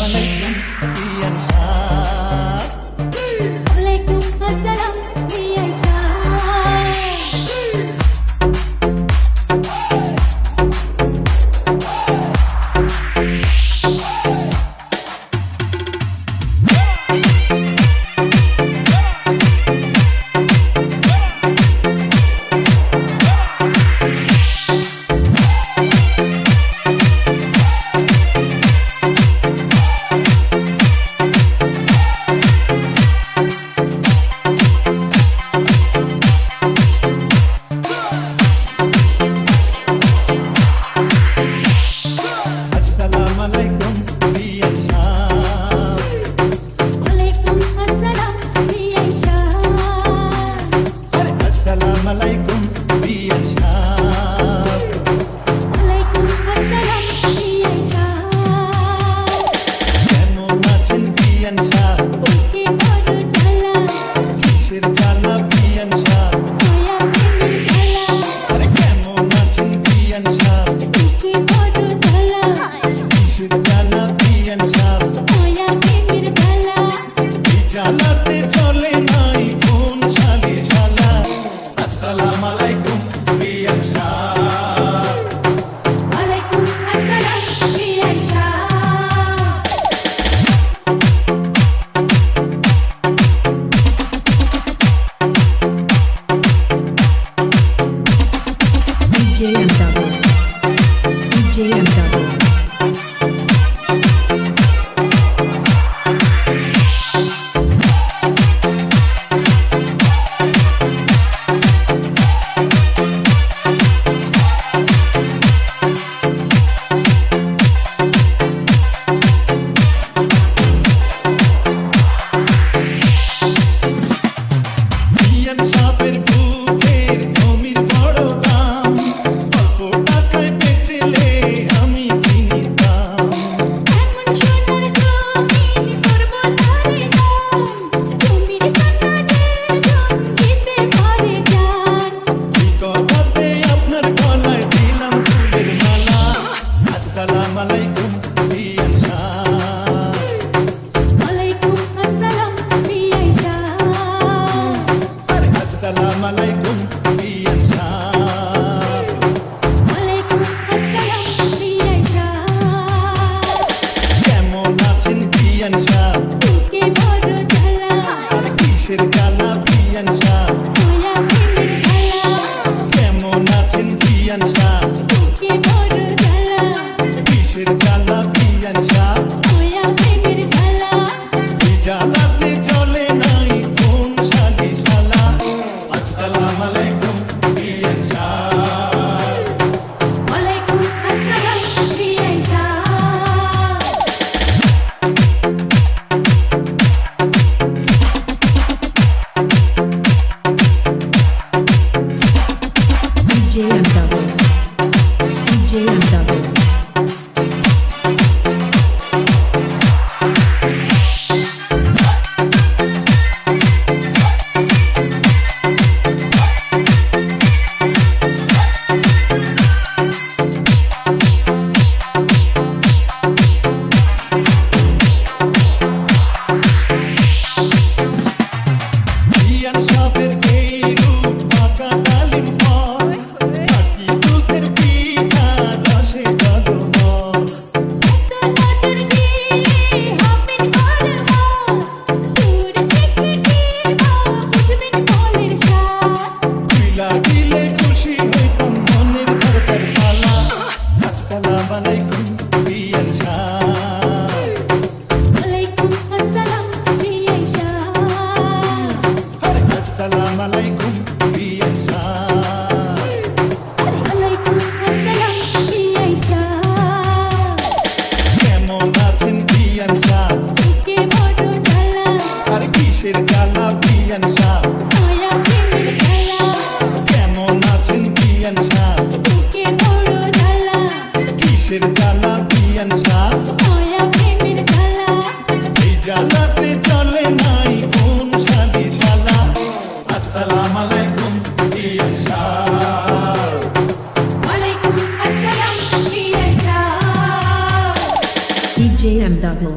Assalamualaikum Dian Syah. Waalaikumsalam Dian Syah. Assalamualaikum Dian Syah. Waalaikumsalam Dian Syah. Assalamualaikum Dian Syah. Waalaikumsalam Dian Syah. কেমন আছেন বিয়ান শাহ? বুকে বড় জ্বালা, কিসের জ্বালা বিয়ান শাহ? মায়া প্রেমের জ্বালা। আরে কেমন আছেন বিয়ান শাহ? বুকে বড় জ্বালা, কিসের জ্বালা বিয়ান শাহ? মায়া প্রেমের জ্বালা। এই জ্বালাতে চলে নাই কোন শালি শালা। আসসালামুয়ালাইকুম বিয়ান শাহ। ওয়ালাইকুমসালাম দিয়ান শাহ। DJMW. বিয়ান সাহেবের বুকের জমির বড় দাম, অল্প টাকায় বেচলে আমি কিনিতাম। এমন সোনার জমি করব তারে দাম, জমির টাকা যে দিতে পারে জান। এই কথাতে আপনার গলায় দিলাম ফুলের মালা। আসসালামুয়ালাইকুম বিয়ান শাহ। ওয়ালাইকুমসালাম দিয়ান শাহ। আসসালামুয়ালাইকুম বিয়ান শাহ। ওয়ালাইকুমসালাম দিয়ান শাহ। কেমন আছেন বিয়ান শাহ? বুকে বড় জ্বালা, আর কিসের জ্বালা বিয়ান শাহ? মায়া প্রেমের জ্বালা। কেমন আছেন বিয়ান শাহ? বুকে বড় জ্বালা, কিসের জ্বালা বিয়ান শাহ? মায়া প্রেমের জ্বালা। এই জ্বালাতে চলে নাই কোন শালি শালা। আসসালামুয়ালাইকুম বিয়ান শাহ। ওয়ালাইকুমসালাম দিয়ান শাহ। DJMW. DJMW. বিয়ান সাহেবের এই রূপ পাকা ডালিম ফল, খাঁটি দুধের পিঠা রসে জগমগ। নজর দিলে হবেন বরবাদ, দূর থেকে কিবা বুঝবেন ফলের স্বাদ। তুইলা দিলে খুশি হইতাম মনের দরকার পালা। আসসালামুয়ালাইকুম বিয়ান শাহ। ওয়ালাইকুমসালাম দিয়ান শাহ। আসসালামুয়ালাইকুম বিয়ান শাহ। ওয়ালাইকুমসালাম দিয়ান শাহ। কেমন আছেন বিয়ান শাহ? বুকে বড় জ্বালা, আর কিসের জ্বালা বিয়ান শাহ? মায়া প্রেমের জ্বালা। কেমন আছেন বিয়ান শাহ? বুকে বড় জ্বালা, কিসের জ্বালা বিয়ান শাহ? মায়া প্রেমের জ্বালা। এই জ্বালাতে চলে নাই কোন শালি শালা। আসসালামুয়ালাইকুম বিয়ান শাহ। ওয়ালাইকুমসালাম দিয়ান শাহ। DJMW.